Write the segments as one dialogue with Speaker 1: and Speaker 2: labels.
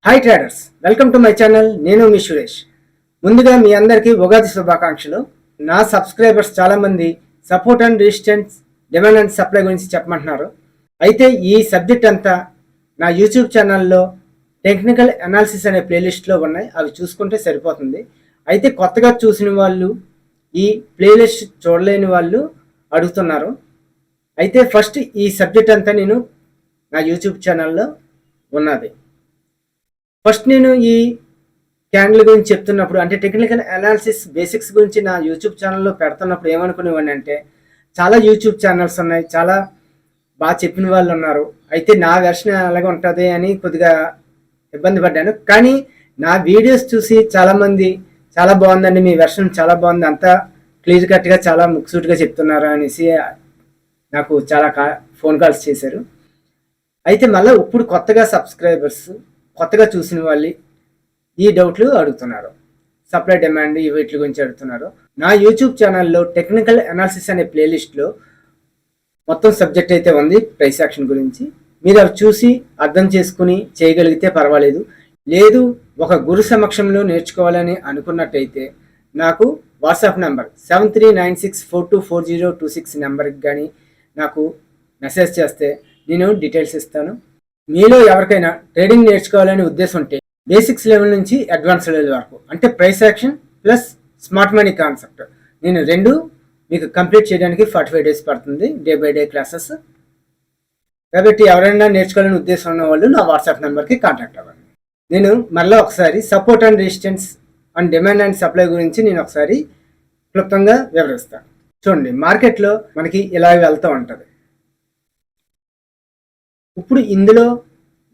Speaker 1: Hi traders, welcome to my channel. నేను మీ సురేష్. ముందుగా మీ అందరికీ ఉగాది శుభాకాంక్షలు. నా సబ్స్క్రైబర్స్ చాలామంది support and resistance, demand and supply గురించి చెప్పమంటున్నారు. అయితే ఈ సబ్జెక్ట్ అంతా నా యూట్యూబ్ ఛానల్లో టెక్నికల్ అనాలిసిస్ అనే ప్లేలిస్ట్లో ఉన్నాయి, అవి చూసుకుంటే సరిపోతుంది. అయితే కొత్తగా చూసిన వాళ్ళు, ఈ ప్లేలిస్ట్ చూడలేని వాళ్ళు అడుగుతున్నారు. అయితే ఫస్ట్ ఈ సబ్జెక్ట్ అంతా నేను నా యూట్యూబ్ ఛానల్లో ఉన్నది. ఫస్ట్ నేను ఈ క్యాండిల్ గురించి చెప్తున్నప్పుడు, అంటే టెక్నికల్ అనాలిసిస్ బేసిక్స్ గురించి నా యూట్యూబ్ ఛానల్లో పెడుతున్నప్పుడు ఏమనుకునేవాడిని అంటే, చాలా యూట్యూబ్ ఛానల్స్ ఉన్నాయి, చాలా బాగా చెప్పిన వాళ్ళు ఉన్నారు, అయితే నా వెర్షన్ అలాగే ఉంటుంది అని కొద్దిగా ఇబ్బంది పడ్డాను. కానీ నా వీడియోస్ చూసి చాలామంది చాలా బాగుందండి, మీ వెర్షన్ చాలా బాగుంది, అంతా క్లియర్ కట్గా చాలా ముక్సూటిగా చెప్తున్నారు అనేసి నాకు చాలా ఫోన్ కాల్స్ చేశారు. అయితే మళ్ళీ ఇప్పుడు కొత్తగా సబ్స్క్రైబర్స్, కొత్తగా చూసిన వాళ్ళు ఈ డౌట్లు అడుగుతున్నారు, సప్లై డిమాండ్ వీటి గురించి అడుగుతున్నారు. నా యూట్యూబ్ ఛానల్లో టెక్నికల్ అనాలిసిస్ అనే ప్లేలిస్ట్లో మొత్తం సబ్జెక్ట్ అయితే ఉంది ప్రైస్ యాక్షన్ గురించి. మీరు అవి చూసి అర్థం చేసుకుని చేయగలిగితే పర్వాలేదు. లేదు ఒక గురు సమక్షంలో నేర్చుకోవాలని అనుకున్నట్టయితే నాకు వాట్సాప్ నెంబర్ 7396424026 నెంబర్కి కానీ నాకు మెసేజ్ చేస్తే నేను డీటెయిల్స్ ఇస్తాను. మీలో ఎవరికైనా ట్రేడింగ్ నేర్చుకోవాలనే ఉద్దేశం ఉంటే బేసిక్స్ లెవెల్ నుంచి అడ్వాన్స్ లెవెల్ వరకు, అంటే price action plus smart money concept, నేను రెండు మీకు కంప్లీట్ చేయడానికి 45 days పడుతుంది, డే బై డే క్లాసెస్. కాబట్టి ఎవరైనా నేర్చుకోవాలని ఉద్దేశం ఉన్న వాళ్ళు నా వాట్సాప్ నెంబర్కి కాంటాక్ట్ అవ్వండి. నేను మళ్ళీ ఒకసారి support and resistance and demand and supply గురించి నేను ఒకసారి క్లుప్తంగా వివరిస్తాను. చూడండి, మార్కెట్లో మనకి ఇలా వెళ్తూ ఉంటుంది. ఇప్పుడు ఇందులో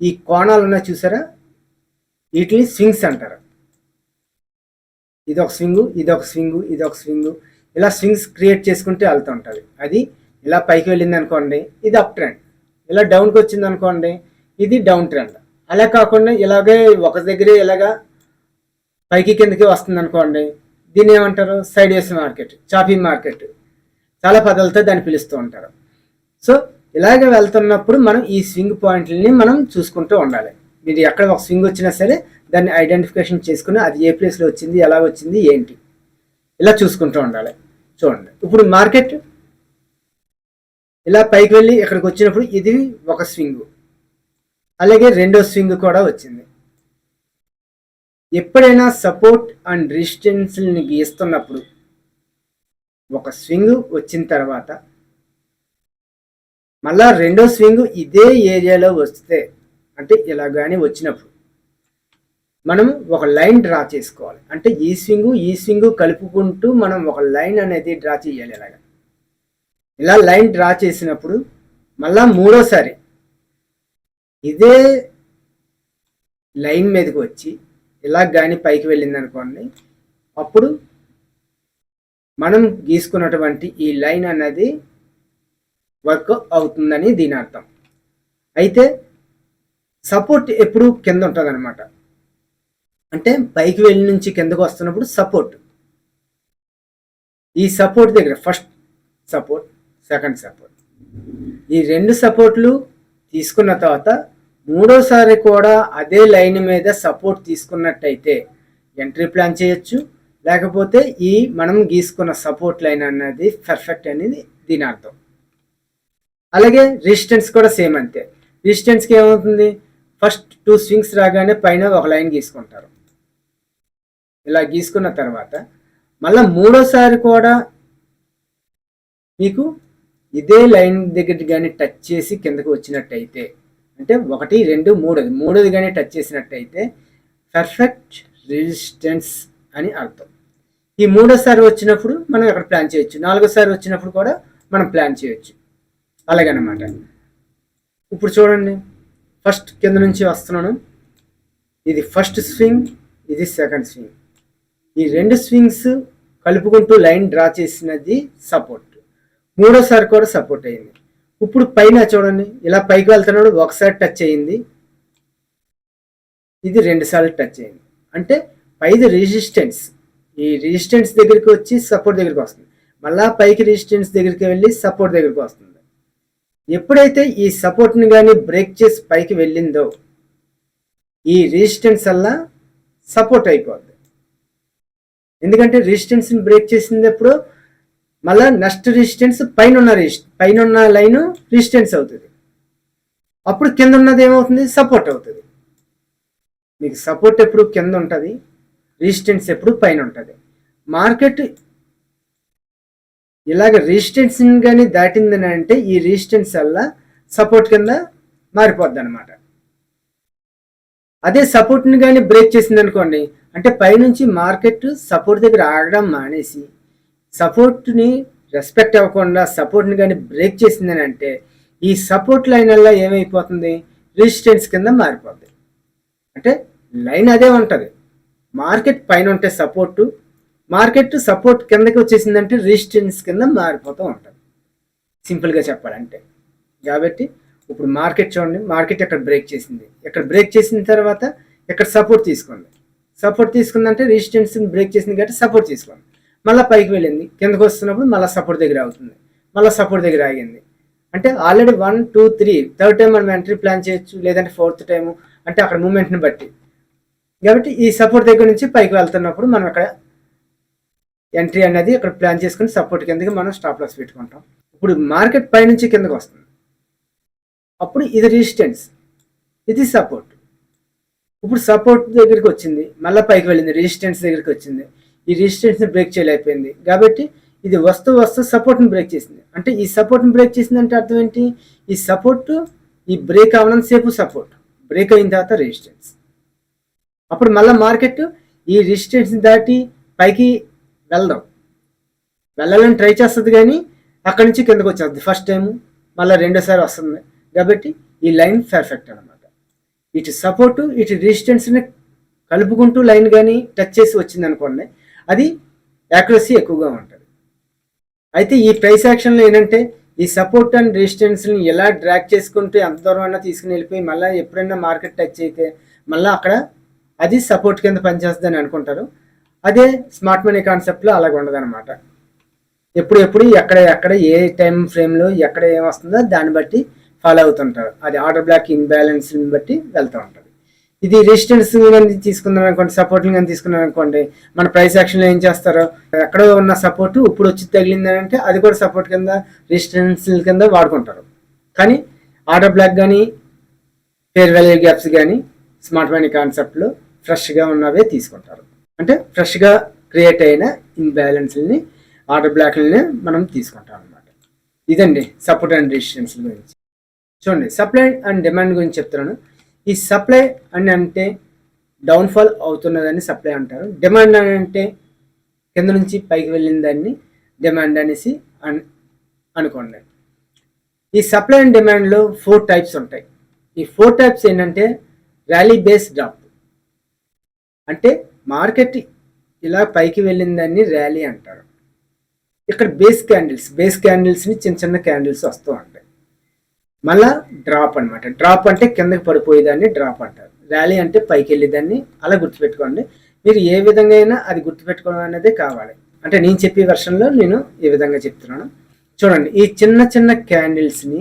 Speaker 1: ఈ కోణాలు ఉన్నాయి చూసారా, వీటిని స్వింగ్స్ అంటారు. ఇదొక స్వింగు, ఇదొక స్వింగు, ఇదొక స్వింగు, ఇలా స్వింగ్స్ క్రియేట్ చేసుకుంటే వెళ్తూ ఉంటుంది. అది ఇలా పైకి వెళ్ళింది అనుకోండి, ఇది అప్ ట్రెండ్. ఇలా డౌన్కి వచ్చింది అనుకోండి, ఇది డౌన్ ట్రెండ్. అలా కాకుండా ఇలాగే ఒక దగ్గరే ఇలాగా పైకి కిందకి వస్తుంది అనుకోండి, దీన్ని ఏమంటారు, సైడ్ వేస్ మార్కెట్, చాపింగ్ మార్కెట్, చాలా పదాలతో దాన్ని పిలుస్తూ ఉంటారు. సో ఇలాగ వెళ్తున్నప్పుడు మనం ఈ స్వింగ్ పాయింట్లని మనం చూసుకుంటూ ఉండాలి. మీరు ఎక్కడ ఒక స్వింగ్ వచ్చినా సరే దాన్ని ఐడెంటిఫికేషన్ చేసుకుని అది ఏ ప్లేస్లో వచ్చింది, ఎలా వచ్చింది, ఏంటి, ఇలా చూసుకుంటూ ఉండాలి. చూడండి, ఇప్పుడు మార్కెట్ ఇలా పైకి వెళ్ళి ఇక్కడికి వచ్చినప్పుడు ఇది ఒక స్వింగ్, అలాగే రెండో స్వింగ్ కూడా వచ్చింది. ఎప్పుడైనా సపోర్ట్ అండ్ రెసిస్టెన్స్ని గీస్తున్నప్పుడు ఒక స్వింగ్ వచ్చిన తర్వాత మళ్ళా రెండో స్వింగ్ ఇదే ఏరియాలో వస్తే, అంటే ఇలా కానీ వచ్చినప్పుడు మనం ఒక లైన్ డ్రా చేసుకోవాలి. అంటే ఈ స్వింగు కలుపుకుంటూ మనం ఒక లైన్ అనేది డ్రా చేయాలి. ఇలా లైన్ డ్రా చేసినప్పుడు మళ్ళా మూడోసారి ఇదే లైన్ మీదకి వచ్చి ఇలా కానీ పైకి వెళ్ళింది అనుకోండి, అప్పుడు మనం గీసుకున్నటువంటి ఈ లైన్ అనేది వర్క్ అవుతుందని దీని అర్థం. అయితే సపోర్ట్ ఎప్పుడు కింద ఉంటుంది అనమాట. అంటే పైకి వెళ్ళి నుంచి కిందకు వస్తున్నప్పుడు సపోర్ట్, ఈ సపోర్ట్ దగ్గర ఫస్ట్ సపోర్ట్, సెకండ్ సపోర్ట్, ఈ రెండు సపోర్ట్లు తీసుకున్న తర్వాత మూడోసారి కూడా అదే లైన్ మీద సపోర్ట్ తీసుకున్నట్టయితే ఎంట్రీ ప్లాన్ చేయొచ్చు. లేకపోతే ఈ మనం గీసుకున్న సపోర్ట్ లైన్ అన్నది పర్ఫెక్ట్ అనేది దీని అర్థం. అలాగే రెసిస్టెన్స్ కూడా సేమ్ అంతే. రెసిస్టెన్స్కి ఏమవుతుంది, ఫస్ట్ 2 స్వింగ్స్ రాగానే పైన ఒక లైన్ గీసుకుంటారు. ఇలా గీసుకున్న తర్వాత మళ్ళీ మూడోసారి కూడా మీకు ఇదే లైన్ దగ్గర కానీ టచ్ చేసి కిందకు వచ్చినట్టయితే, అంటే 1, 2, 3 మూడోది కానీ టచ్ చేసినట్టయితే పర్ఫెక్ట్ రెసిస్టెన్స్ అని అర్థం. ఈ మూడోసారి వచ్చినప్పుడు మనం అక్కడ ప్లాన్ చేయొచ్చు, నాలుగోసారి వచ్చినప్పుడు కూడా మనం ప్లాన్ చేయొచ్చు, అలాగనమాట. ఇప్పుడు చూడండి, ఫస్ట్ కింద నుంచి వస్తున్నాను, ఇది ఫస్ట్ స్వింగ్, ఇది సెకండ్ స్వింగ్, ఈ రెండు స్వింగ్స్ కలుపుకుంటూ లైన్ డ్రా చేసినది సపోర్ట్, మూడోసారి కూడా సపోర్ట్ అయింది. ఇప్పుడు పైన చూడండి, ఇలా పైకి వెళ్తున్నాడు, ఒకసారి టచ్ అయ్యింది, ఇది 2 సార్లు టచ్ అయింది, అంటే పైది రెసిస్టెన్స్, ఈ రెసిస్టెన్స్ దగ్గరికి వచ్చి సపోర్ట్ దగ్గరికి వస్తుంది, మళ్ళా పైకి రెసిస్టెన్స్ దగ్గరికి వెళ్ళి సపోర్ట్ దగ్గరికి వస్తుంది. ఎప్పుడైతే ఈ సపోర్ట్ని కానీ బ్రేక్ చేసి పైకి వెళ్ళిందో ఈ రెసిస్టెన్స్ వల్ల సపోర్ట్ అయిపోద్ది. ఎందుకంటే రెసిస్టెన్స్ని బ్రేక్ చేసినప్పుడు మళ్ళీ నెక్స్ట్ రెసిస్టెన్స్ పైన ఉన్న లైన్ రెసిస్టెన్స్ అవుతుంది. అప్పుడు కింద ఉన్నది ఏమవుతుంది? సపోర్ట్ అవుతుంది. మీకు సపోర్ట్ ఎప్పుడు కింద ఉంటుంది, రెసిస్టెన్స్ ఎప్పుడు పైన ఉంటుంది. మార్కెట్ ఇలాగ రెసిస్టెన్స్ కానీ దాటిందని అంటే ఈ రెసిస్టెన్స్ వల్ల సపోర్ట్ కింద మారిపోద్ది అనమాట. అదే సపోర్ట్ని కానీ బ్రేక్ చేసింది అనుకోండి, అంటే పైనుంచి మార్కెట్ సపోర్ట్ దగ్గర ఆగడం మానేసి సపోర్ట్ని రెస్పెక్ట్ అవ్వకుండా సపోర్ట్ని కానీ బ్రేక్ చేసిందని అంటే ఈ సపోర్ట్ లైన్ వల్ల ఏమైపోతుంది? రెసిస్టెన్స్ కింద మారిపోద్ది. అంటే లైన్ అదే ఉంటుంది, మార్కెట్ పైన ఉంటే సపోర్టు, మార్కెట్ సపోర్ట్ కిందకి వచ్చేసిందంటే రెసిస్టెన్స్ కింద మారిపోతూ ఉంటుంది, సింపుల్గా చెప్పాలంటే. కాబట్టి ఇప్పుడు మార్కెట్ చూడండి, మార్కెట్ ఎక్కడ బ్రేక్ చేసింది, ఎక్కడ బ్రేక్ చేసిన తర్వాత ఎక్కడ సపోర్ట్ తీసుకుంది, సపోర్ట్ తీసుకుందంటే రెసిస్టెన్స్ని బ్రేక్ చేసింది కాబట్టి సపోర్ట్ తీసుకుంది, మళ్ళీ పైకి వెళ్ళింది, కిందకు వస్తున్నప్పుడు మళ్ళీ సపోర్ట్ దగ్గర అవుతుంది, మళ్ళీ సపోర్ట్ దగ్గర ఆగింది. అంటే ఆల్రెడీ 1, 2, 3 థర్డ్ టైం మనం ఎంట్రీ ప్లాన్ చేయొచ్చు, లేదంటే ఫోర్త్ టైము, అంటే అక్కడ మూమెంట్ని బట్టి. కాబట్టి ఈ సపోర్ట్ దగ్గర నుంచి పైకి వెళ్తున్నప్పుడు మనం అక్కడ ఎంట్రీ అనేది అక్కడ ప్లాన్ చేసుకుని సపోర్ట్ కిందకి మనం స్టాప్ లాస్ పెట్టుకుంటాం. ఇప్పుడు మార్కెట్ పైనుంచి కిందకి వస్తుంది, అప్పుడు ఇది రెసిస్టెన్స్, ఇది సపోర్ట్. ఇప్పుడు సపోర్ట్ దగ్గరికి వచ్చింది, మళ్ళీ పైకి వెళ్ళింది, రెసిస్టెన్స్ దగ్గరికి వచ్చింది, ఈ రెసిస్టెన్స్ని బ్రేక్ చేయలేకపోయింది. కాబట్టి ఇది వస్తూ సపోర్ట్ని బ్రేక్ చేసింది. అంటే ఈ సపోర్ట్ని బ్రేక్ చేసింది అంటే అర్థం ఏంటి? ఈ సపోర్ట్ ఈ బ్రేక్ అవ్వడం సేపు సపోర్ట్, బ్రేక్ అయిన తర్వాత రెసిస్టెన్స్. అప్పుడు మళ్ళీ మార్కెట్ ఈ రెసిస్టెన్స్ని దాటి పైకి వెళ్ళాలని ట్రై చేస్తుంది, కానీ అక్కడి నుంచి కిందకు వచ్చేస్తుంది ఫస్ట్ టైము, మళ్ళీ రెండోసారి వస్తుంది. కాబట్టి ఈ లైన్ పర్ఫెక్ట్ అనమాట. ఇటు సపోర్టు ఇటు రెసిస్టెన్స్ని కలుపుకుంటూ లైన్ కానీ టచ్ చేసి వచ్చింది అనుకోండి, అది యాక్యురసీ ఎక్కువగా ఉంటుంది. అయితే ఈ ప్రైస్ యాక్షన్లో ఏంటంటే ఈ సపోర్ట్ అండ్ రెసిస్టెన్స్ని ఎలా డ్రాక్ చేసుకుంటూ ఎంత దూరం అయినా తీసుకుని వెళ్ళిపోయి మళ్ళీ ఎప్పుడైనా మార్కెట్ టచ్ అయితే మళ్ళీ అక్కడ అది సపోర్ట్ కింద పనిచేస్తుంది అని అనుకుంటారు. అదే స్మార్ట్ మనీ కాన్సెప్ట్లో అలాగ ఉండదు అనమాట. ఎప్పుడు ఎక్కడ ఏ టైం ఫ్రేమ్లో ఎక్కడ ఏమొస్తుందో దాన్ని బట్టి ఫాలో అవుతుంటారు. అది ఆర్డర్ బ్లాక్ ఇన్బ్యాలెన్స్ని బట్టి వెళ్తూ ఉంటుంది. ఇది రెసిస్టెన్స్ కానీ తీసుకున్నాం అనుకోండి, సపోర్ట్ని కానీ తీసుకున్నాం అనుకోండి, మన ప్రైస్ యాక్షన్లో ఏం చేస్తారో ఎక్కడో ఉన్న సపోర్టు ఇప్పుడు వచ్చి తగిలిందని అంటే అది కూడా సపోర్ట్ కింద రెసిస్టెన్స్ కింద వాడుకుంటారు. కానీ ఆర్డర్ బ్లాక్ కానీ ఫేర్ వాల్యూ గ్యాప్స్ కానీ స్మార్ట్ మనీ కాన్సెప్ట్లో ఫ్రెష్గా ఉన్నవే తీసుకుంటారు. అంటే ఫ్రెష్గా క్రియేట్ అయిన ఇన్బ్యాలెన్స్ని ఆర్డర్ బ్లాక్లని మనం తీసుకుంటాం అన్నమాట. ఇదండి సపోర్ట్ అండ్ రెసిస్టెన్స్ గురించి. చూడండి, సప్లై అండ్ డిమాండ్ గురించి చెప్తున్నాను. ఈ సప్లై అని అంటే డౌన్ఫాల్ అవుతున్నదాన్ని సప్లై అంటారు. డిమాండ్ అని అంటే కింద నుంచి పైకి వెళ్ళిన దాన్ని డిమాండ్ అనేసి అనుకోండి. ఈ సప్లై అండ్ డిమాండ్లో 4 టైప్స్ ఉంటాయి. ఈ 4 టైప్స్ ఏంటంటే ర్యాలీ బేస్ డ్రాప్, అంటే మార్కెట్ ఇలా పైకి వెళ్ళిన దాన్ని ర్యాలీ అంటారు. ఇక్కడ బేస్ క్యాండిల్స్ని చిన్న క్యాండిల్స్ వస్తూ ఉంటాయి. మళ్ళా డ్రాప్ అనమాట. డ్రాప్ అంటే కిందకి పడిపోయేదాన్ని డ్రాప్ అంటారు. ర్యాలీ అంటే పైకి వెళ్ళేదాన్ని. అలా గుర్తుపెట్టుకోండి. మీరు ఏ విధంగా అయినా అది గుర్తుపెట్టుకోవడం అనేది కావాలి. అంటే నేను చెప్పే వెర్షన్లో నేను ఈ విధంగా చెప్తున్నాను. చూడండి, ఈ చిన్న క్యాండిల్స్ని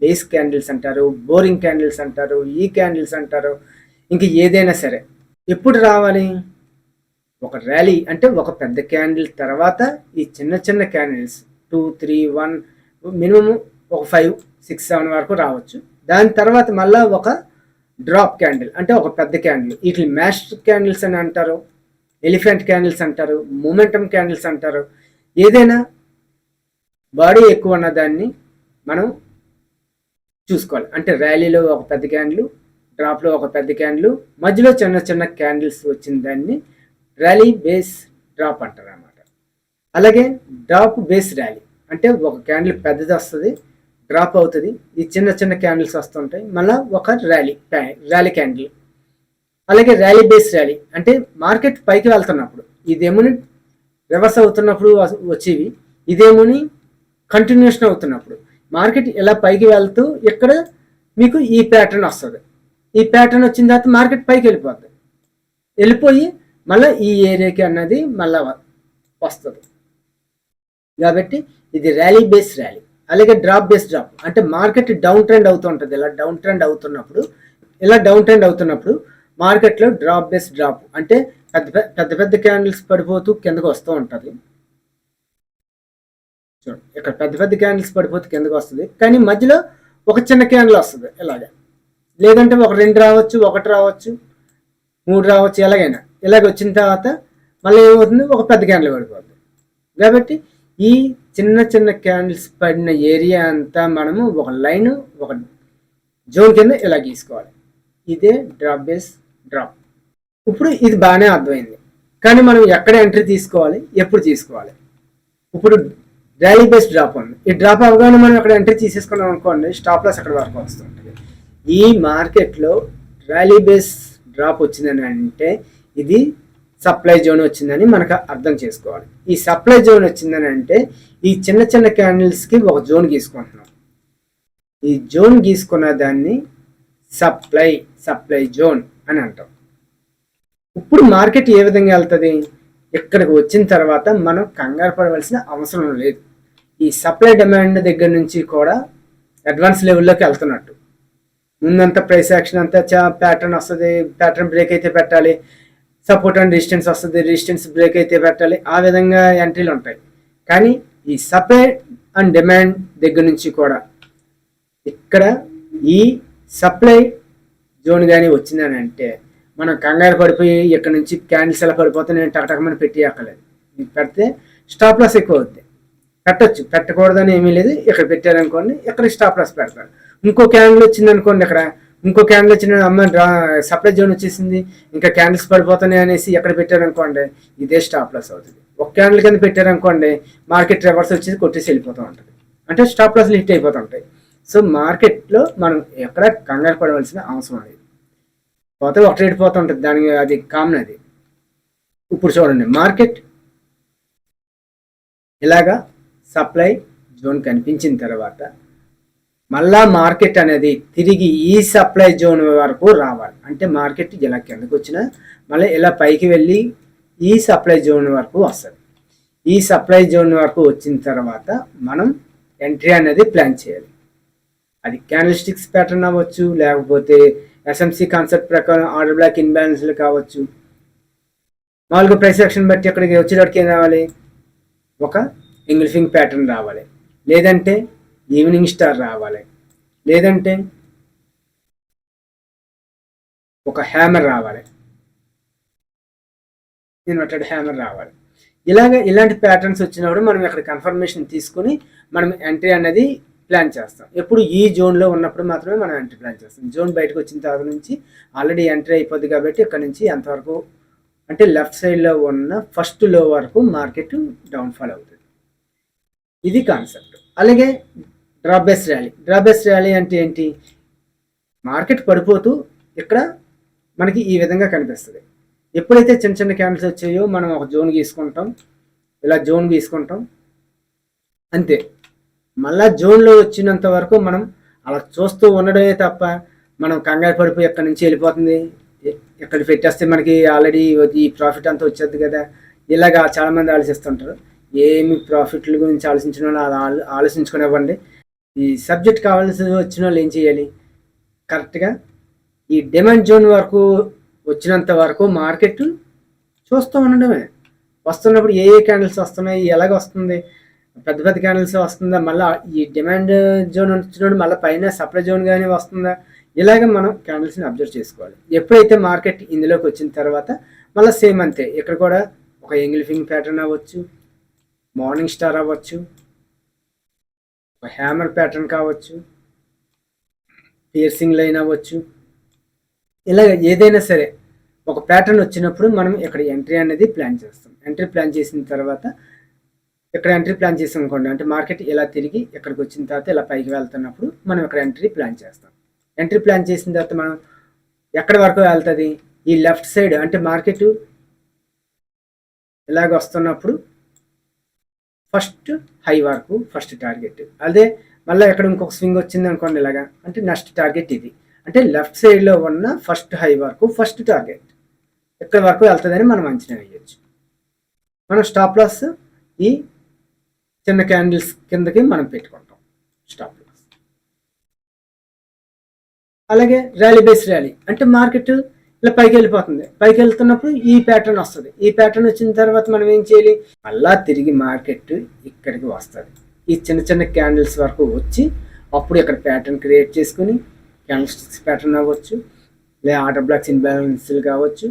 Speaker 1: బేస్ క్యాండిల్స్ అంటారు, బోరింగ్ క్యాండిల్స్ అంటారు, ఈ క్యాండిల్స్ అంటారు. ఇంక ఏదైనా సరే ఎప్పుడు రావాలి? ఒక ర్యాలీ అంటే ఒక పెద్ద క్యాండిల్ తర్వాత ఈ చిన్న క్యాండిల్స్ 2, 3, 1 మినిమం ఒక 5, 6, 7 వరకు రావచ్చు. దాని తర్వాత మళ్ళీ ఒక డ్రాప్ క్యాండిల్ అంటే ఒక పెద్ద క్యాండిల్. వీటిని మ్యాష్ క్యాండిల్స్ అని అంటారు, ఎలిఫెంట్ క్యాండిల్స్ అంటారు, మూమెంటమ్ క్యాండిల్స్ అంటారు. ఏదైనా బాడీ ఎక్కువ ఉన్న దాన్ని మనం చూసుకోవాలి. అంటే ర్యాలీలో ఒక పెద్ద క్యాండిల్, డ్రాప్లో ఒక పెద్ద క్యాండిల్, మధ్యలో చిన్న క్యాండిల్స్ వచ్చిన దాన్ని ర్యాలీ బేస్ డ్రాప్ అంటారు అన్నమాట. అలాగే డ్రాప్ బేస్ ర్యాలీ అంటే ఒక క్యాండిల్ పెద్దది వస్తుంది, డ్రాప్ అవుతుంది, ఈ చిన్న క్యాండిల్స్ వస్తుంటాయి, మళ్ళీ ఒక ర్యాలీ క్యాండిల్. అలాగే ర్యాలీ బేస్ ర్యాలీ అంటే మార్కెట్ పైకి వెళ్తున్నప్పుడు, ఇదేమోని రివర్స్ అవుతున్నప్పుడు వచ్చేవి, ఇదేమోని కంటిన్యూషన్ అవుతున్నప్పుడు. మార్కెట్ ఇలా పైకి వెళ్తూ ఇక్కడ మీకు ఈ ప్యాటర్న్ వస్తుంది. ఈ ప్యాటర్న్ వచ్చిన తర్వాత మార్కెట్ పైకి వెళ్ళిపోయి మళ్ళీ ఈ ఏరియాకి అన్నది మళ్ళీ వస్తుంది. కాబట్టి ఇది ర్యాలీ బేస్ ర్యాలీ. అలాగే డ్రాప్ బేస్ డ్రాప్ అంటే మార్కెట్ డౌన్ ట్రెండ్ అవుతూ ఉంటుంది. ఇలా డౌన్ ట్రెండ్ అవుతున్నప్పుడు మార్కెట్లో డ్రాప్ బేస్ డ్రాప్ అంటే పెద్ద పెద్ద క్యాండిల్స్ పడిపోతూ కిందకు వస్తూ ఉంటుంది. చూడండి, ఇక్కడ పెద్ద పెద్ద క్యాండిల్స్ పడిపోతే కిందకు వస్తుంది, కానీ మధ్యలో ఒక చిన్న క్యాండిల్ వస్తుంది ఇలాగే. లేదంటే ఒక 2 రావచ్చు, 1 రావచ్చు, 3 రావచ్చు, ఎలాగైనా ఇలాగ వచ్చిన తర్వాత మళ్ళీ ఏమవుతుంది, ఒక పెద్ద క్యాండిల్ పడిపోతుంది. కాబట్టి ఈ చిన్న చిన్న క్యాండిల్స్ పడిన ఏరియా అంతా మనము ఒక లైన్, ఒక జోన్ కింద ఇలా గీసుకోవాలి. ఇదే డ్రాప్ బేస్ డ్రాప్. ఇప్పుడు ఇది బాగానే అర్థమైంది, కానీ మనం ఎక్కడ ఎంట్రీ తీసుకోవాలి, ఎప్పుడు తీసుకోవాలి? ఇప్పుడు ర్యాలీ బేస్ డ్రాప్ ఉంది. ఈ డ్రాప్ అవగానే మనం అక్కడ ఎంట్రీ తీసేసుకున్నాం అనుకోండి, స్టాప్ లాస్ అక్కడ వరకు వస్తుంటుంది. ఈ మార్కెట్లో ర్యాలీ బేస్ డ్రాప్ వచ్చిందని అంటే ఇది సప్లై జోన్ వచ్చిందని మనకు అర్థం చేసుకోవాలి. ఈ సప్లై జోన్ వచ్చిందని అంటే ఈ చిన్న చిన్న క్యాండిల్స్కి ఒక జోన్ గీసుకుంటున్నాం. ఈ జోన్ గీసుకున్న దాన్ని సప్లై జోన్ అని అంటాం. ఇప్పుడు మార్కెట్ ఏ విధంగా వెళ్తుంది? ఇక్కడికి వచ్చిన తర్వాత మనం కంగారు పడవలసిన అవసరం లేదు. ఈ సప్లై డిమాండ్ దగ్గర నుంచి కూడా అడ్వాన్స్ లెవెల్లోకి వెళ్తున్నట్టు. ముందంతా ప్రైస్ యాక్షన్ అంతా ప్యాటర్న్ వస్తుంది, ప్యాటర్న్ బ్రేక్ అయితే పెట్టాలి, సపోర్ట్ అండ్ రెసిస్టెన్స్ వస్తుంది, రెసిస్టెన్స్ బ్రేక్ అయితే పెట్టాలి, ఆ విధంగా ఎంట్రీలు ఉంటాయి. కానీ ఈ సప్లై అండ్ డిమాండ్ దగ్గర నుంచి కూడా ఇక్కడ ఈ సప్లై జోన్ కానీ వచ్చిందని అంటే మనం కంగారు పడిపోయి ఇక్కడ నుంచి క్యాండిల్స్ ఎలా పడిపోతే నేను టకటకమని పెట్టేయక్కర్లేదు. పెడితే స్టాప్ లాస్ ఎక్కువ అవుతుంది. పెట్టచ్చు, పెట్టకూడదని ఏమీ లేదు. ఇక్కడ పెట్టారనుకోండి, ఇక్కడ స్టాప్ లాస్ పెడతారు. ఇంకో క్యాండిల్ వచ్చింది అనుకోండి, ఇక్కడ ఇంకో క్యాండిల్ వచ్చిన అమ్మ సప్లై జోన్ వచ్చేసింది, ఇంకా క్యాండిల్స్ పడిపోతున్నాయి అనేసి ఎక్కడ పెట్టారనుకోండి, ఇదే స్టాప్ లాస్ అవుతుంది. ఒక క్యాండిల్ కింద పెట్టారనుకోండి, మార్కెట్ రివర్స్ వచ్చేసి కొట్టేసి వెళ్ళిపోతూ ఉంటుంది, అంటే స్టాప్ లాస్లు హిట్ అయిపోతూ ఉంటాయి. సో మార్కెట్లో మనం ఎక్కడ కంగారు పడవలసిన అవసరం లేదు. పోతే ఒక ట్రేడ్ పోతూ ఉంటుంది, దానికి అది కామన్. అది ఇప్పుడు చూడండి, మార్కెట్ ఇలాగా సప్లై జోన్ కనిపించిన తర్వాత మళ్ళా మార్కెట్ అనేది తిరిగి ఈ సప్లై జోన్ వరకు రావాలి. అంటే మార్కెట్ ఇలా కిందకు వచ్చినా మళ్ళీ ఇలా పైకి వెళ్ళి ఈ సప్లై జోన్ వరకు వస్తుంది. ఈ సప్లై జోన్ వరకు వచ్చిన తర్వాత మనం ఎంట్రీ అనేది ప్లాన్ చేయాలి. అది క్యాండిల్ స్టిక్స్ ప్యాటర్న్ అవ్వచ్చు, లేకపోతే ఎస్ఎంసి కాన్సెప్ట్ ప్రకారం ఆర్డర్ బ్లాక్ ఇన్బ్యాలెన్స్లు కావచ్చు. మామూలుగా ప్రైస్ యాక్షన్ బట్టి అక్కడికి వచ్చేటప్పటికి ఏం రావాలి, ఒక ఇంగ్లిఫింగ్ ప్యాటర్న్ రావాలి, లేదంటే ఈవినింగ్ స్టార్ రావాలి, లేదంటే ఒక హ్యామర్ రావాలి, హ్యామర్ రావాలి. ఇలాంటి ప్యాటర్న్స్ వచ్చినప్పుడు మనం ఇక్కడ కన్ఫర్మేషన్ తీసుకుని మనం ఎంట్రీ అనేది ప్లాన్ చేస్తాం. ఎప్పుడు ఈ జోన్లో ఉన్నప్పుడు మాత్రమే మనం ఎంట్రీ ప్లాన్ చేస్తాం. జోన్ బయటకు వచ్చిన తర్వాత నుంచి ఆల్రెడీ ఎంట్రీ అయిపోద్ది కాబట్టి ఇక్కడ నుంచి ఎంతవరకు అంటే లెఫ్ట్ సైడ్లో ఉన్న ఫస్ట్ లో వరకు మార్కెట్ డౌన్ఫాల్ అవుతుంది. ఇది కాన్సెప్ట్. అలాగే డ్రాప్ బేస్ ర్యాలీ అంటే ఏంటి? మార్కెట్ పడిపోతూ ఇక్కడ మనకి ఈ విధంగా కనిపిస్తుంది. ఎప్పుడైతే చిన్న చిన్న క్యాండిల్స్ వచ్చాయో మనం ఒక జోన్ గీసుకుంటాం, ఇలా జోన్ గీసుకుంటాం, అంతే. మళ్ళా జోన్లో వచ్చినంత వరకు మనం అలా చూస్తూ ఉండడమే తప్ప మనం కంగారు పడిపోయి ఎక్కడి నుంచి వెళ్ళిపోతుంది, ఎక్కడ పెట్టేస్తే మనకి ఆల్రెడీ ఈ ప్రాఫిట్ అంతా వచ్చేది కదా, ఇలాగా చాలామంది ఆలోచిస్తుంటారు. ఏమి ప్రాఫిట్ల గురించి ఆలోచించిన వాళ్ళు ఆలోచించుకునివ్వండి. ఈ సబ్జెక్ట్ కావాల్సి వచ్చిన వాళ్ళు ఏం చేయాలి, కరెక్ట్గా ఈ డిమాండ్ జోన్ వరకు వచ్చినంత వరకు మార్కెట్ చూస్తూ ఉండడమే. వస్తున్నప్పుడు ఏ క్యాండిల్స్ వస్తున్నాయి, ఎలాగ వస్తుంది, పెద్ద పెద్ద క్యాండిల్స్ వస్తుందా, మళ్ళీ ఈ డిమాండ్ జోన్ వచ్చినప్పుడు మళ్ళీ పైన సప్లై జోన్ కానీ వస్తుందా, ఇలాగ మనం క్యాండిల్స్ని అబ్జర్వ్ చేసుకోవాలి. ఎప్పుడైతే మార్కెట్ ఇందులోకి వచ్చిన తర్వాత మళ్ళీ సేమ్ అంతే. ఇక్కడ కూడా ఒక ఎంగిల్ఫింగ్ ప్యాటర్న్ అవ్వచ్చు, మార్నింగ్ స్టార్ అవ్వచ్చు, ఒక హ్యామర్ ప్యాటర్న్ కావచ్చు, పియర్సింగ్ లైన్ అవ్వచ్చు, ఇలాగ ఏదైనా సరే ఒక ప్యాటర్న్ వచ్చినప్పుడు మనం ఇక్కడ ఎంట్రీ అనేది ప్లాన్ చేస్తాం. ఎంట్రీ ప్లాన్ చేసిన తర్వాత ఇక్కడ ఎంట్రీ ప్లాన్ చేసాం అనుకోండి, అంటే మార్కెట్ ఇలా తిరిగి ఇక్కడికి వచ్చిన తర్వాత ఇలా పైకి వెళ్తున్నప్పుడు మనం ఇక్కడ ఎంట్రీ ప్లాన్ చేస్తాం. ఎంట్రీ ప్లాన్ చేసిన తర్వాత మనం ఎక్కడి వరకు వెళ్తుంది, ఈ లెఫ్ట్ సైడ్ అంటే మార్కెట్ ఇలాగ వస్తున్నప్పుడు ఫస్ట్ హై వరకు ఫస్ట్ టార్గెట్. అదే మళ్ళీ ఎక్కడ ఇంకొక స్వింగ్ వచ్చింది అనుకోండి ఇలాగా, అంటే నెక్స్ట్ టార్గెట్ ఇది. అంటే లెఫ్ట్ సైడ్లో ఉన్న ఫస్ట్ హై వరకు ఫస్ట్ టార్గెట్ ఎక్కడి వరకు వెళ్తుందని మనం అంచనా వేయచ్చు. మనం స్టాప్ లాస్ ఈ చిన్న క్యాండిల్స్ కిందకి మనం పెట్టుకుంటాం స్టాప్ లాస్. అలాగే ర్యాలీ బేస్ ర్యాలీ అంటే మార్కెట్ ఇలా పైకి వెళ్ళిపోతుంది. పైకి వెళ్తున్నప్పుడు ఈ ప్యాటర్న్ వస్తుంది. ఈ ప్యాటర్న్ వచ్చిన తర్వాత మనం ఏం చేయాలి, మళ్ళా తిరిగి మార్కెట్ ఇక్కడికి వస్తుంది. ఈ చిన్న చిన్న క్యాండిల్స్ వరకు వచ్చి అప్పుడు ఇక్కడ ప్యాటర్న్ క్రియేట్ చేసుకుని క్యాండిల్ స్టిక్స్ ప్యాటర్న్ అవ్వచ్చు, లేదా ఆర్డర్ బ్లాక్స్ ఇన్బ్యాలెన్స్లు కావచ్చు,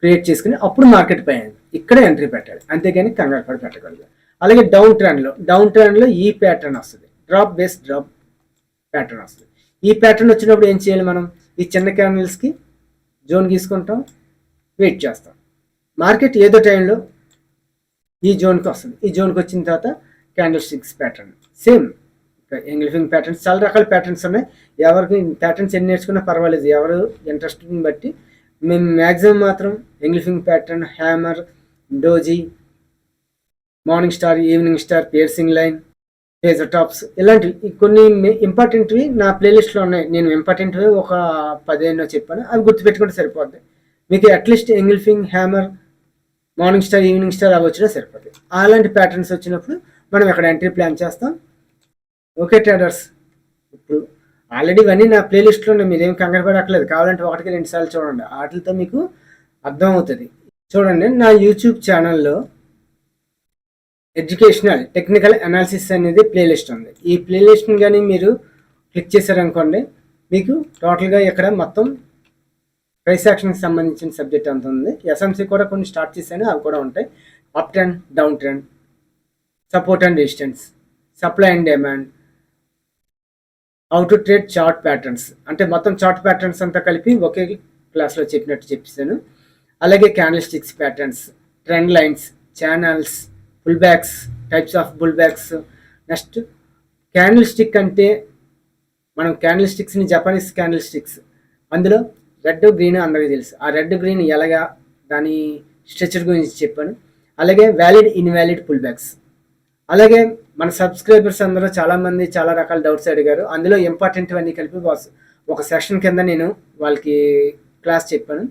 Speaker 1: క్రియేట్ చేసుకుని అప్పుడు మార్కెట్ పైన ఇక్కడ ఎంట్రీ పెట్టాలి. అంతేగాని కంగారు పడి పెట్టగలరు. అలాగే డౌన్ ట్రెండ్లో ఈ ప్యాటర్న్ వస్తుంది, డ్రాప్ బేస్ డ్రాప్ ప్యాటర్న్ వస్తుంది. ఈ ప్యాటర్న్ వచ్చినప్పుడు ఏం చేయాలి, మనం ఈ చిన్న క్యాండిల్స్కి జోన్ గీసుకుంటాం, వెయిట్ చేస్తాం. మార్కెట్ ఏదో టైంలో ఈ జోన్కి వస్తుంది. ఈ జోన్కి వచ్చిన తర్వాత candle sticks pattern same engulfing patterns, చాలా రకాల ప్యాటర్న్స్ ఉన్నాయి. ఎవరికి ప్యాటర్న్స్ ఎన్ని నేర్చుకున్నా పర్వాలేదు, ఎవరు ఇంట్రెస్ట్ని బట్టి. మేము మ్యాక్సిమం మాత్రం engulfing pattern, hammer, doji, morning star, evening star, piercing line, tweezer tops ఇలాంటివి కొన్ని ఇంపార్టెంట్వి నా ప్లేలిస్ట్లో ఉన్నాయి. నేను ఇంపార్టెంట్వి ఒక 15 చెప్పాను, అవి గుర్తుపెట్టుకుంటే సరిపోద్ది. మీకు at least engulfing, hammer, morning star, evening star అవి వచ్చినా సరిపోతాయి. అలాంటి ప్యాటర్న్స్ వచ్చినప్పుడు మనం ఎక్కడ ఎంట్రీ ప్లాన్ చేస్తాం. ఓకే ట్రేడర్స్, ఇప్పుడు ఆల్రెడీ ఇవన్నీ నా ప్లేలిస్ట్లో ఉన్నాయి, మీరేం కంగారు పడక్కర్లేదు. కావాలంటే 1-2 సార్లు చూడండి, వాటితో మీకు అర్థం అవుతుంది. చూడండి, నా యూట్యూబ్ ఛానల్లో ఎడ్యుకేషనల్ టెక్నికల్ అనాలిసిస్ అనేది ప్లేలిస్ట్ ఉంది. ఈ ప్లేలిస్ట్ని కానీ మీరు క్లిక్ చేశారనుకోండి, మీకు టోటల్గా ఇక్కడ మొత్తం ప్రైస్ యాక్షన్కి సంబంధించిన సబ్జెక్ట్ అంత ఉంది. ఎస్ఎంసీ కూడా కొన్ని స్టార్ట్ చేశాను, అవి కూడా ఉంటాయి. Up trend, down trend, support and resistance, supply and demand, how to trade chart patterns, అంటే మొత్తం చార్ట్ ప్యాటర్న్స్ అంతా కలిపి ఒకే క్లాస్లో చెప్పినట్టు చెప్పాను. అలాగే candlestick patterns, trend lines, channels, pullbacks, types of pullbacks. Next candlestick అంటే మనం క్యాండిల్ స్టిక్స్ని జపనీస్ క్యాండిల్ స్టిక్స్, అందులో రెడ్ గ్రీన్ అందరికీ తెలుసు. ఆ రెడ్ గ్రీన్ ఎలాగా దాని స్ట్రక్చర్ గురించి చెప్పాను. అలాగే వ్యాలిడ్ ఇన్వాలిడ్ పుల్ బ్యాక్స్. అలాగే మన సబ్స్క్రైబర్స్ అందరూ చాలామంది చాలా రకాల డౌట్స్ అడిగారు. అందులో ఇంపార్టెంట్ అన్నీ కలిపి ఒక సెషన్ కింద నేను వాళ్ళకి క్లాస్ చెప్పాను,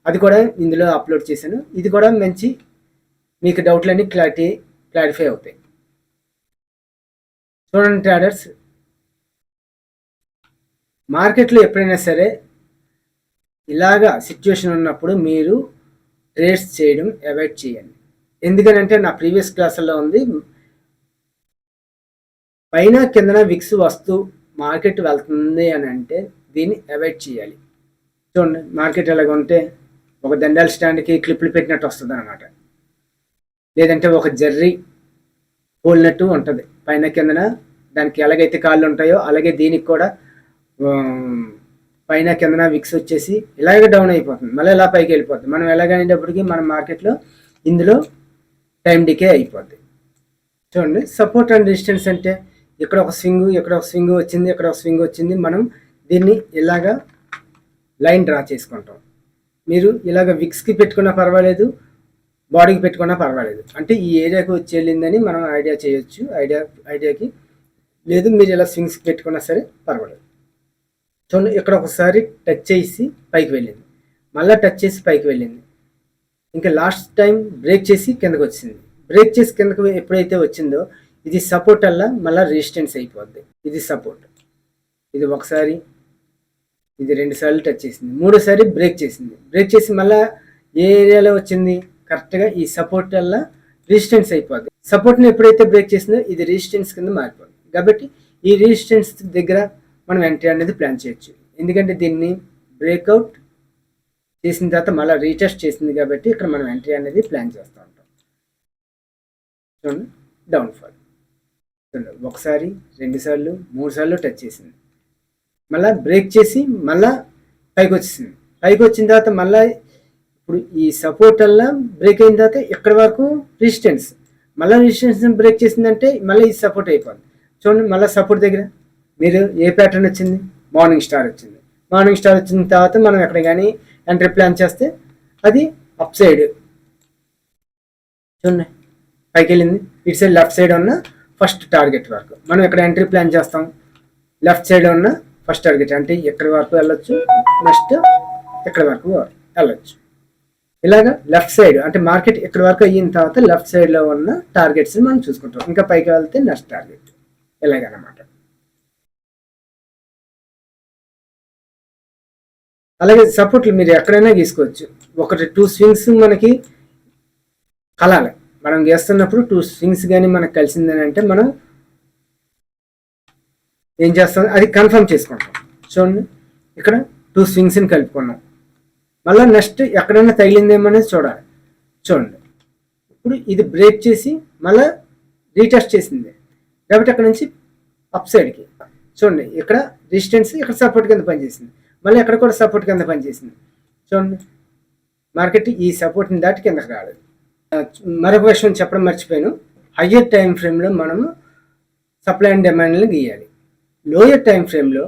Speaker 1: అది కూడా ఇందులో అప్లోడ్ చేశాను. ఇది కూడా మంచి మీకు డౌట్లన్నీ క్లారిఫై అవుతాయి. చూడండి ట్రేడర్స్, మార్కెట్లో ఎప్పుడైనా సరే ఇలాగా సిచ్యువేషన్ ఉన్నప్పుడు మీరు ట్రేడ్స్ చేయడం అవాయిడ్ చేయండి. ఎందుకనంటే నా ప్రీవియస్ క్లాసుల్లో ఉంది, పైన కిందన విక్స్ వస్తూ మార్కెట్ వెళ్తుంది అని అంటే దీన్ని అవాయిడ్ చేయాలి. చూడండి, మార్కెట్ ఎలాగ ఉంటే ఒక దండాల స్టాండ్కి క్లిప్లు పెట్టినట్టు వస్తుంది అనమాట, లేదంటే ఒక జర్రీ పోలినట్టు ఉంటుంది. పైన కిందన దానికి ఎలాగైతే కాళ్ళు ఉంటాయో అలాగే దీనికి కూడా పైన కిందన విక్స్ వచ్చేసి ఇలాగే డౌన్ అయిపోతుంది, మళ్ళీ ఇలా పైకి వెళ్ళిపోతుంది. మనం ఎలాగైనప్పటికీ మన మార్కెట్లో ఇందులో టైం డికే అయిపోద్ది. చూడండి, సపోర్ట్ అండ్ రెసిస్టెన్స్ అంటే ఇక్కడ ఒక స్వింగ్, ఇక్కడ ఒక స్వింగ్ వచ్చింది, ఇక్కడ ఒక స్వింగ్ వచ్చింది. మనం దీన్ని ఇలాగా లైన్ డ్రా చేసుకుంటాం. మీరు ఇలాగ విక్స్కి పెట్టుకున్నా పర్వాలేదు, బాడీకి పెట్టుకున్నా పర్వాలేదు. అంటే ఈ ఏరియాకి వచ్చి వెళ్ళిందని మనం ఐడియా చేయొచ్చు. ఐడియాకి లేదు, మీరు ఇలా స్వింగ్స్కి పెట్టుకున్నా సరే పర్వాలేదు. చూడండి, ఇక్కడ ఒకసారి టచ్ చేసి పైకి వెళ్ళింది, మళ్ళీ టచ్ చేసి పైకి వెళ్ళింది, ఇంకా లాస్ట్ టైం బ్రేక్ చేసి కిందకు వచ్చింది. బ్రేక్ చేసి కిందకు ఎప్పుడైతే వచ్చిందో ఇది సపోర్ట్ అలా మళ్ళీ రెసిస్టెన్స్ అయిపోద్ది. ఇది సపోర్ట్, ఇది ఒకసారి, ఇది 2 సార్లు టచ్ చేసింది, 3సారి బ్రేక్ చేసింది. బ్రేక్ చేసి మళ్ళీ ఏ ఏరియాలో వచ్చింది, కరెక్ట్గా ఈ సపోర్ట్ వల్ల రెసిస్టెన్స్ అయిపోద్ది. సపోర్ట్ని ఎప్పుడైతే బ్రేక్ చేసిందో ఇది రెసిస్టెన్స్ కింద మారిపోద్ది. కాబట్టి ఈ రెసిస్టెన్స్ దగ్గర మనం ఎంట్రీ అనేది ప్లాన్ చేయొచ్చు. ఎందుకంటే దీన్ని బ్రేక్అవుట్ చేసిన తర్వాత మళ్ళీ రీటెస్ట్ చేసింది కాబట్టి ఇక్కడ మనం ఎంట్రీ అనేది ప్లాన్ చేస్తూ ఉంటాం. చూడండి, డౌన్ఫాల్ చూడండి, 1సారి, 2 సార్లు, 3 సార్లు టచ్ చేసింది, మళ్ళీ బ్రేక్ చేసి మళ్ళీ పైకి వచ్చేసింది. పైకి వచ్చిన తర్వాత మళ్ళీ ఇప్పుడు ఈ సపోర్ట్ వల్ల బ్రేక్ అయిన తర్వాత ఇక్కడ వరకు రెసిస్టెన్స్, మళ్ళీ రెసిస్టెన్స్ బ్రేక్ చేసిందంటే మళ్ళీ ఇది సపోర్ట్ అయిపోతుంది. చూడండి, మళ్ళీ సపోర్ట్ దగ్గర మీరు ఏ ప్యాటర్న్ వచ్చింది, మార్నింగ్ స్టార్ వచ్చింది. మార్నింగ్ స్టార్ వచ్చిన తర్వాత మనం ఎక్కడ కానీ ఎంట్రీ ప్లాన్ చేస్తే అది అప్ సైడ్ చూడండి పైకి వెళ్ళింది. ఇటు సైడ్ లెఫ్ట్ సైడ్ ఉన్న ఫస్ట్ టార్గెట్ వరకు మనం ఇక్కడ ఎంట్రీ ప్లాన్ చేస్తాం. లెఫ్ట్ సైడ్ ఉన్న ఫస్ట్ టార్గెట్ అంటే ఎక్కడి వరకు వెళ్ళొచ్చు, నెక్స్ట్ ఎక్కడి వరకు వెళ్ళొచ్చు. ఇలాగా లెఫ్ట్ సైడ్ అంటే మార్కెట్ ఎక్కడి వరకు అయిన తర్వాత లెఫ్ట్ సైడ్లో ఉన్న టార్గెట్స్ని మనం చూసుకుంటాం. ఇంకా పైకి వెళ్తే నెక్స్ట్ టార్గెట్ ఇలాగనమాట. అలాగే సపోర్ట్లు మీరు ఎక్కడైనా గీసుకోవచ్చు. ఒకటి 2 స్వింగ్స్ మనకి కలాలి. మనం గీస్తున్నప్పుడు 2 స్వింగ్స్ కానీ మనకు కలిసిందని అంటే మనం ఏం చేస్తాం, అది కన్ఫర్మ్ చేసుకుంటాం. చూడండి, ఇక్కడ 2 స్వింగ్స్ని కలుపుకున్నాం. మళ్ళీ నెక్స్ట్ ఎక్కడైనా తగిలిందేమో అనేది చూడాలి. చూడండి, ఇప్పుడు ఇది బ్రేక్ చేసి మళ్ళీ రీటెస్ట్ చేసింది కాబట్టి అక్కడ నుంచి అప్ సైడ్కి చూడండి, ఇక్కడ రెసిస్టెన్స్, ఇక్కడ సపోర్ట్ కింద పనిచేసింది. మళ్ళీ ఎక్కడ కూడా సపోర్ట్ కింద పనిచేసింది. చూడండి, మార్కెట్ ఈ సపోర్ట్ని దాటి కిందకి రాలేదు. మరొక విషయం చెప్పడం మర్చిపోయాను. హయ్యర్ టైం ఫ్రేమ్లో మనము సప్లై అండ్ డిమాండ్ని గీయాలి. లోయర్ టైం ఫ్రేమ్లో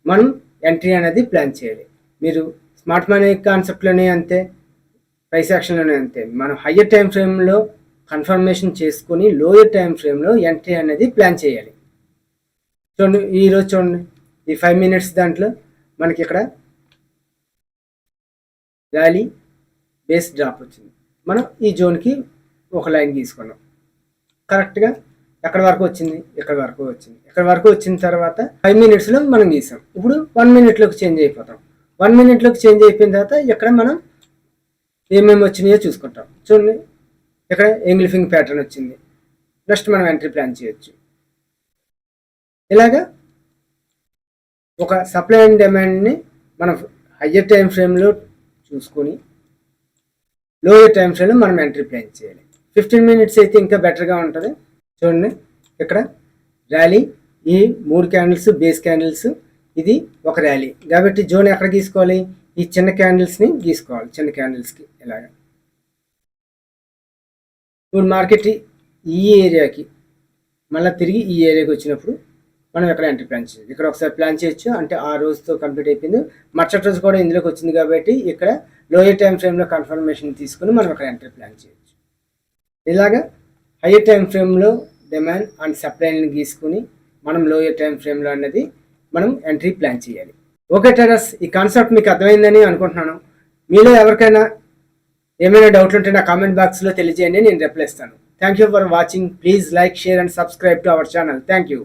Speaker 1: మనం ఎంట్రీ అనేది ప్లాన్ చేయాలి. మీరు స్మార్ట్ మనీ కాన్సెప్ట్లోనే అంతే, ప్రైస్ యాక్షన్లోనే అంతే. మనం హయ్యర్ టైం ఫ్రేమ్లో కన్ఫర్మేషన్ చేసుకుని లోయర్ టైం ఫ్రేమ్లో ఎంట్రీ అనేది ప్లాన్ చేయాలి. చూడండి, ఈరోజు చూడండి, ఈ 5 minutes దాంట్లో మనకి ఇక్కడ ర్యాలీ బేస్ డ్రాప్ వచ్చింది. మనం ఈ జోన్కి ఒక లైన్ గీసుకున్నాం. కరెక్ట్గా ఎక్కడ వరకు వచ్చింది, ఎక్కడ వరకు వచ్చింది. ఎక్కడ వరకు వచ్చిన తర్వాత 5 minutesలో మనం గీసాం. ఇప్పుడు 1 minuteలోకి చేంజ్ అయిపోతాం. 1 minuteలోకి చేంజ్ అయిపోయిన తర్వాత ఇక్కడ మనం ఏమేమి వచ్చినాయో చూసుకుంటాం. చూడండి, ఇక్కడ ఎంగ్లిఫింగ్ ప్యాటర్న్ వచ్చింది. నెక్స్ట్ మనం ఎంట్రీ ప్లాన్ చేయొచ్చు. ఇలాగా ఒక సప్లై అండ్ డిమాండ్ని మనం హయ్యర్ టైం ఫ్రేమ్లో చూసుకొని లోయర్ టైం ఫ్రేమ్లో మనం ఎంట్రీ ప్లాన్ చేయాలి. 15 minutes అయితే ఇంకా బెటర్గా ఉంటుంది. చూడండి, ఇక్కడ ర్యాలీ, ఈ 3 క్యాండిల్స్ బేస్ క్యాండిల్స్, ఇది ఒక ర్యాలీ కాబట్టి జోన్ ఎక్కడ గీసుకోవాలి, ఈ చిన్న క్యాండిల్స్ని గీసుకోవాలి. చిన్న క్యాండిల్స్కి ఇలాగ. ఇప్పుడు మార్కెట్ ఈ ఏరియాకి మళ్ళీ తిరిగి ఈ ఏరియాకి వచ్చినప్పుడు మనం ఎక్కడ ఎంట్రీ ప్లాన్ చేయొచ్చు. ఇక్కడ ఒకసారి ప్లాన్ చేయొచ్చు, అంటే ఆ రోజుతో కంప్లీట్ అయిపోయింది. మరుసటి రోజు కూడా ఇందులోకి వచ్చింది కాబట్టి ఇక్కడ లోయర్ టైం ఫ్రేమ్లో కన్ఫర్మేషన్ తీసుకుని మనం అక్కడ ఎంట్రీ ప్లాన్ చేయొచ్చు. ఇలాగా హయ్యర్ టైం ఫ్రేమ్లో డిమాండ్ అండ్ సప్లైని గీసుకుని మనం లోయర్ టైం ఫ్రేమ్లో అన్నది మనం ఎంట్రీ ప్లాన్ చేయాలి. ఓకే ట్రేడర్స్, ఈ కాన్సెప్ట్ మీకు అర్థమైందని అనుకుంటున్నాను. మీలో ఎవరికైనా ఏమైనా డౌట్లు ఉంటే నా కామెంట్ బాక్స్లో తెలియజేయండి, నేను రిప్లై ఇస్తాను. Thank you for watching. Please like, share and subscribe to our channel. Thank you.